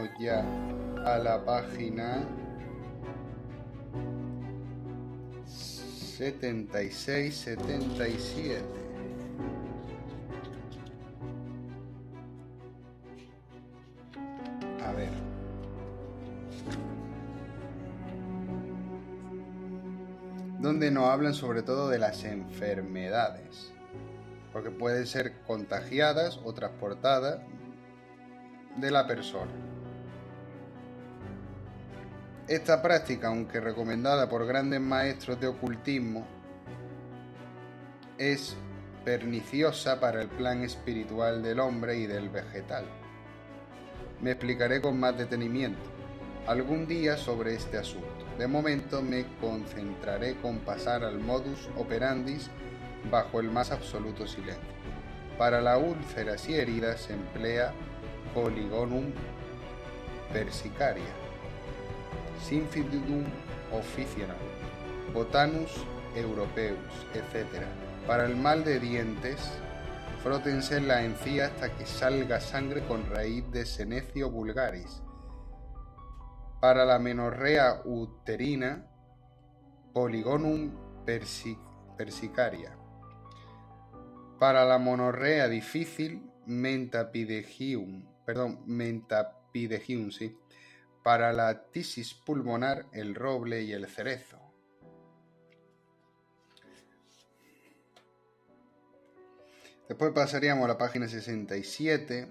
vámonos ya a la página 76-77. A ver. Donde nos hablan sobre todo de las enfermedades, porque pueden ser contagiadas o transportadas de la persona. Esta práctica, aunque recomendada por grandes maestros de ocultismo, es perniciosa para el plan espiritual del hombre y del vegetal. Me explicaré con más detenimiento algún día sobre este asunto. De momento me concentraré con pasar al modus operandi bajo el más absoluto silencio. Para las úlceras y heridas se emplea Polygonum persicaria, Symphydum officinum, Botanus europeus, etc. Para el mal de dientes, frótense en la encía hasta que salga sangre con raíz de Senecio vulgaris. Para la menorrea uterina, Polygonum persicaria. Para la monorrea difícil, Mentapidegium, sí. Para la tisis pulmonar, el roble y el cerezo. Después pasaríamos a la página 67,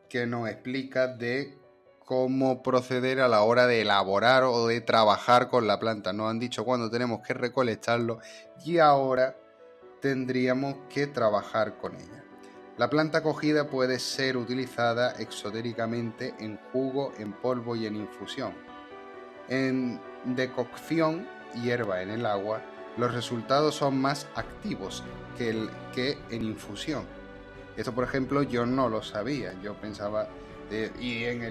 que nos explica de cómo proceder a la hora de elaborar o de trabajar con la planta. Nos han dicho cuándo tenemos que recolectarlo y ahora tendríamos que trabajar con ella. La planta cogida puede ser utilizada exotéricamente en jugo, en polvo y en infusión. En decocción, hierba en el agua, los resultados son más activos que en infusión. Esto, por ejemplo, yo no lo sabía. Yo pensaba... y en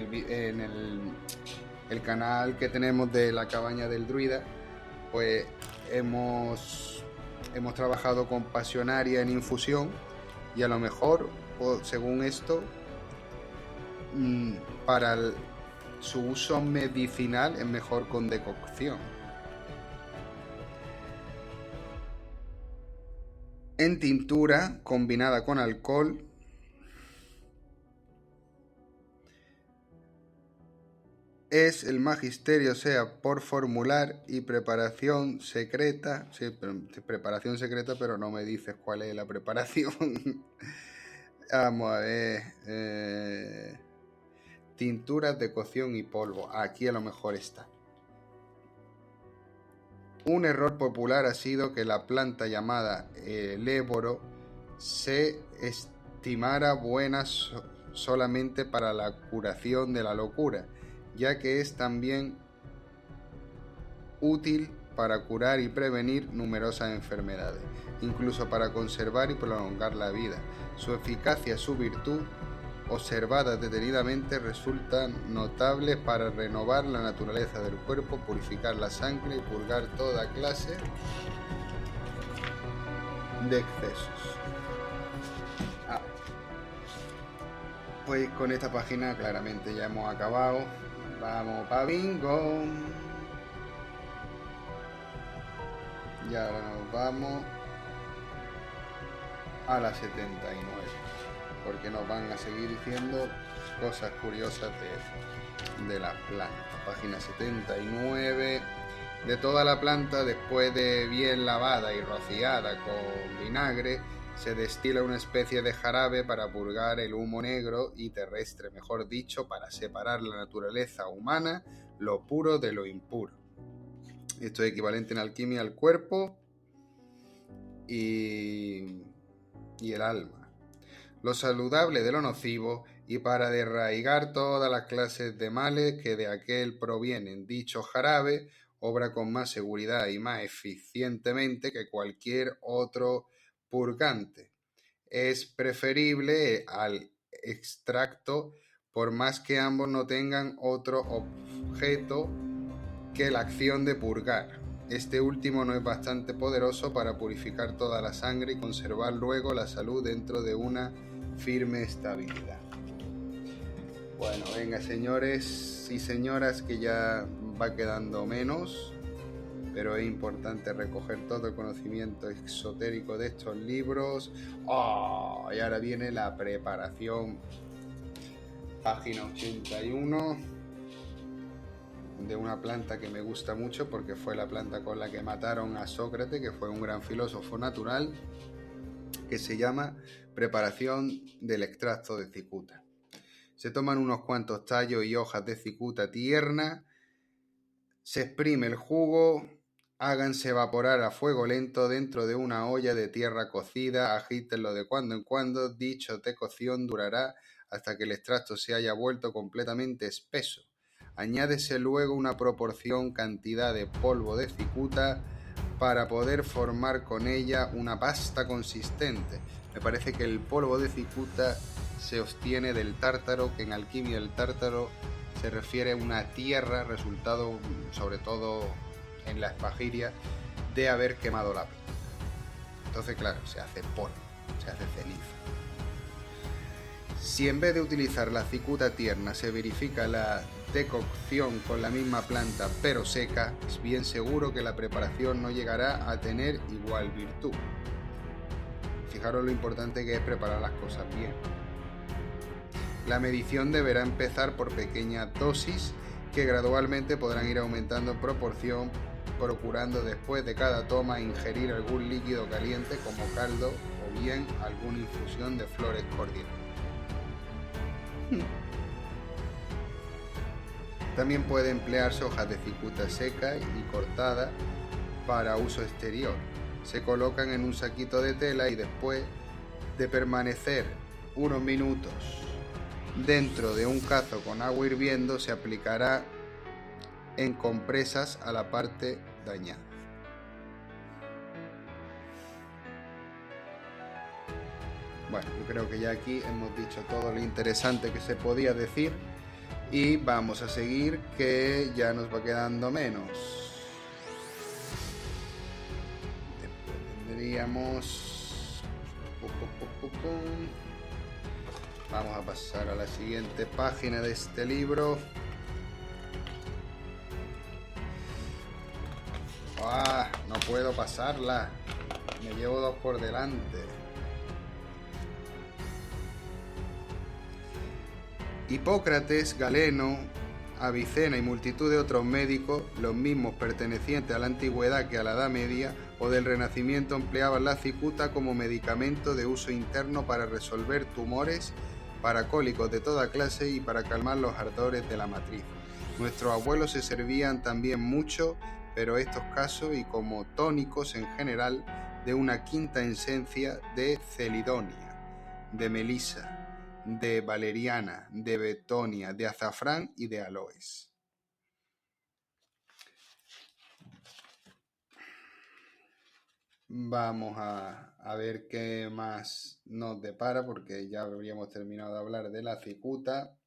el canal que tenemos de la cabaña del druida, pues hemos trabajado con pasionaria en infusión y a lo mejor, según esto, para su uso medicinal es mejor con decocción. En tintura combinada con alcohol, es el magisterio, sea por formular y preparación secreta. Sí, preparación secreta, pero no me dices cuál es la preparación. Vamos a ver. Tinturas de cocción y polvo. Aquí a lo mejor está. Un error popular ha sido que la planta llamada léboro se estimara buena solamente para la curación de la locura, ya que es también útil para curar y prevenir numerosas enfermedades, incluso para conservar y prolongar la vida. Su eficacia, su virtud, observadas detenidamente, resultan notables para renovar la naturaleza del cuerpo, purificar la sangre y purgar toda clase de excesos. Pues con esta página claramente ya hemos acabado. Vamos pa' bingo. Y ahora nos vamos a la 79, porque nos van a seguir diciendo cosas curiosas de las plantas. Página 79. De toda la planta, después de bien lavada y rociada con vinagre, se destila una especie de jarabe para purgar el humo negro y terrestre, mejor dicho, para separar la naturaleza humana, lo puro de lo impuro. Esto es equivalente en alquimia al cuerpo y el alma, lo saludable de lo nocivo, y para derraigar todas las clases de males que de aquel provienen. Dicho jarabe obra con más seguridad y más eficientemente que cualquier otro purgante. Es preferible al extracto, por más que ambos no tengan otro objeto que la acción de purgar. Este último no es bastante poderoso para purificar toda la sangre y conservar luego la salud dentro de una firme estabilidad. Bueno, venga, señores y señoras, que ya va quedando menos, pero es importante recoger todo el conocimiento esotérico de estos libros. ¡Oh! Y ahora viene la preparación. Página 81, de una planta que me gusta mucho porque fue la planta con la que mataron a Sócrates, que fue un gran filósofo natural, que se llama preparación del extracto de cicuta. Se toman unos cuantos tallos y hojas de cicuta tierna, se exprime el jugo, háganse evaporar a fuego lento dentro de una olla de tierra cocida, agítenlo de cuando en cuando, dicha cocción durará hasta que el extracto se haya vuelto completamente espeso. Añádese luego una proporción cantidad de polvo de cicuta para poder formar con ella una pasta consistente. Me parece que el polvo de cicuta se obtiene del tártaro, que en alquimia el tártaro se refiere a una tierra resultado, sobre todo en la Espagiria, de haber quemado la planta. Entonces, claro, se hace polvo, se hace ceniza. Si en vez de utilizar la cicuta tierna se verifica la decocción con la misma planta pero seca, es bien seguro que la preparación no llegará a tener igual virtud. Fijaros lo importante que es preparar las cosas bien. La medición deberá empezar por pequeñas dosis que gradualmente podrán ir aumentando en proporción, procurando después de cada toma ingerir algún líquido caliente como caldo o bien alguna infusión de flores cordiales. También puede emplearse hojas de cicuta seca y cortada para uso exterior. Se colocan en un saquito de tela y después de permanecer unos minutos dentro de un cazo con agua hirviendo, se aplicará en compresas a la parte dañada. Bueno, yo creo que ya aquí hemos dicho todo lo interesante que se podía decir y vamos a seguir, que ya nos va quedando menos. Después tendríamos... Vamos a pasar a la siguiente página de este libro. ¡Ah! No puedo pasarla. Me llevo dos por delante. Hipócrates, Galeno, Avicena y multitud de otros médicos, los mismos pertenecientes a la antigüedad que a la Edad Media o del Renacimiento, empleaban la cicuta como medicamento de uso interno para resolver tumores, para cólicos de toda clase y para calmar los ardores de la matriz. Nuestros abuelos se servían también mucho, pero estos casos y como tónicos en general, de una quinta esencia de celidonia, de melisa, de valeriana, de betonia, de azafrán y de aloes. Vamos a ver qué más nos depara, porque ya habríamos terminado de hablar de la cicuta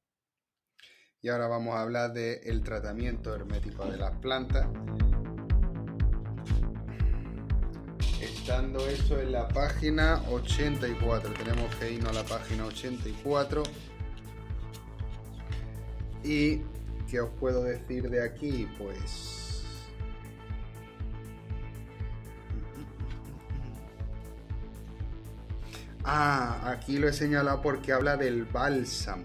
y ahora vamos a hablar del tratamiento hermético de las plantas, estando eso en la página 84. Tenemos que irnos a la página 84. ¿Y qué os puedo decir de aquí? Pues... aquí lo he señalado porque habla del bálsamo.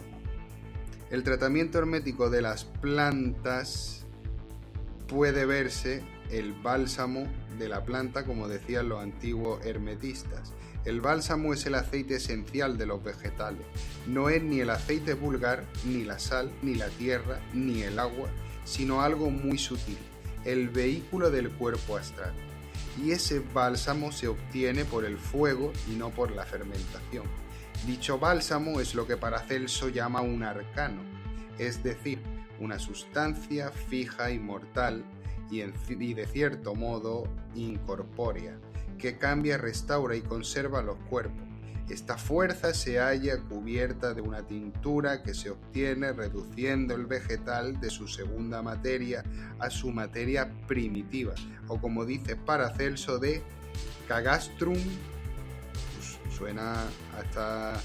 El tratamiento hermético de las plantas puede verse el bálsamo de la planta, como decían los antiguos hermetistas. El bálsamo es el aceite esencial de los vegetales. No es ni el aceite vulgar, ni la sal, ni la tierra, ni el agua, sino algo muy sutil, el vehículo del cuerpo astral. Y ese bálsamo se obtiene por el fuego y no por la fermentación. Dicho bálsamo es lo que Paracelso llama un arcano, es decir, una sustancia fija y mortal y de cierto modo incorpórea, que cambia, restaura y conserva los cuerpos. Esta fuerza se halla cubierta de una tintura que se obtiene reduciendo el vegetal de su segunda materia a su materia primitiva, o como dice Paracelso, de cagastrum. Pues suena hasta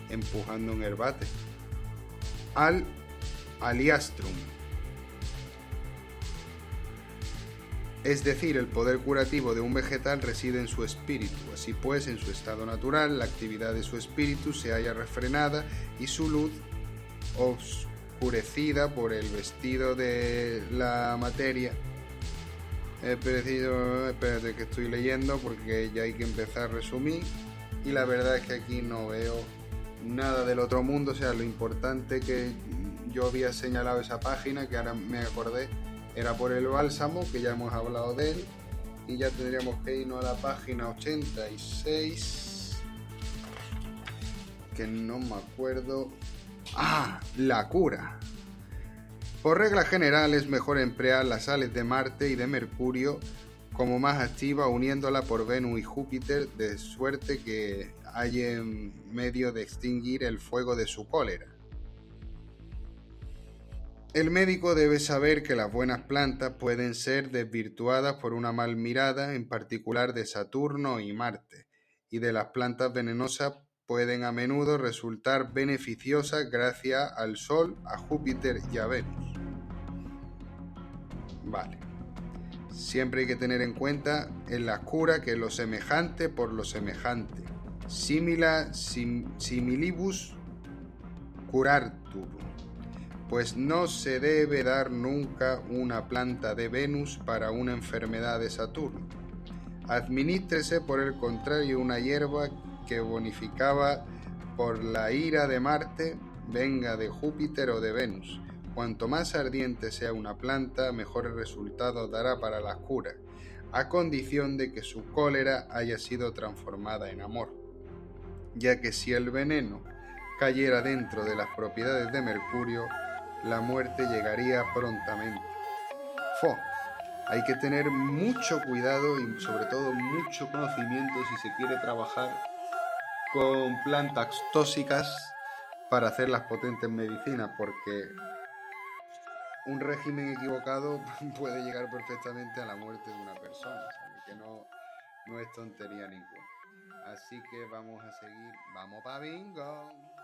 empujando un herbate. al aliastrum. Es decir, el poder curativo de un vegetal reside en su espíritu. Así pues, en su estado natural, la actividad de su espíritu se halla refrenada y su luz oscurecida por el vestido de la materia. Espérate que estoy leyendo porque ya hay que empezar a resumir. Y la verdad es que aquí no veo nada del otro mundo. O sea, lo importante que yo había señalado esa página, que ahora me acordé, era por el bálsamo, que ya hemos hablado de él. Y ya tendríamos que irnos a la página 86, que no me acuerdo. La cura. Por regla general es mejor emplear las sales de Marte y de Mercurio como más activa, uniéndola por Venus y Júpiter, de suerte que hallen medio de extinguir el fuego de su cólera. El médico debe saber que las buenas plantas pueden ser desvirtuadas por una mal mirada, en particular de Saturno y Marte, y de las plantas venenosas pueden a menudo resultar beneficiosas gracias al Sol, a Júpiter y a Venus. Vale. Siempre hay que tener en cuenta en la cura que lo semejante por lo semejante. Similibus curartur. Pues no se debe dar nunca una planta de Venus para una enfermedad de Saturno. Adminístrese por el contrario una hierba que bonificaba por la ira de Marte, venga de Júpiter o de Venus. Cuanto más ardiente sea una planta, mejores resultados dará para las curas, a condición de que su cólera haya sido transformada en amor, ya que si el veneno cayera dentro de las propiedades de Mercurio, la muerte llegaría prontamente. Hay que tener mucho cuidado y sobre todo mucho conocimiento si se quiere trabajar con plantas tóxicas para hacer las potentes medicinas, porque un régimen equivocado puede llegar perfectamente a la muerte de una persona, ¿sabes? Que no es tontería ninguna. Así que vamos a seguir. ¡Vamos pa' bingo!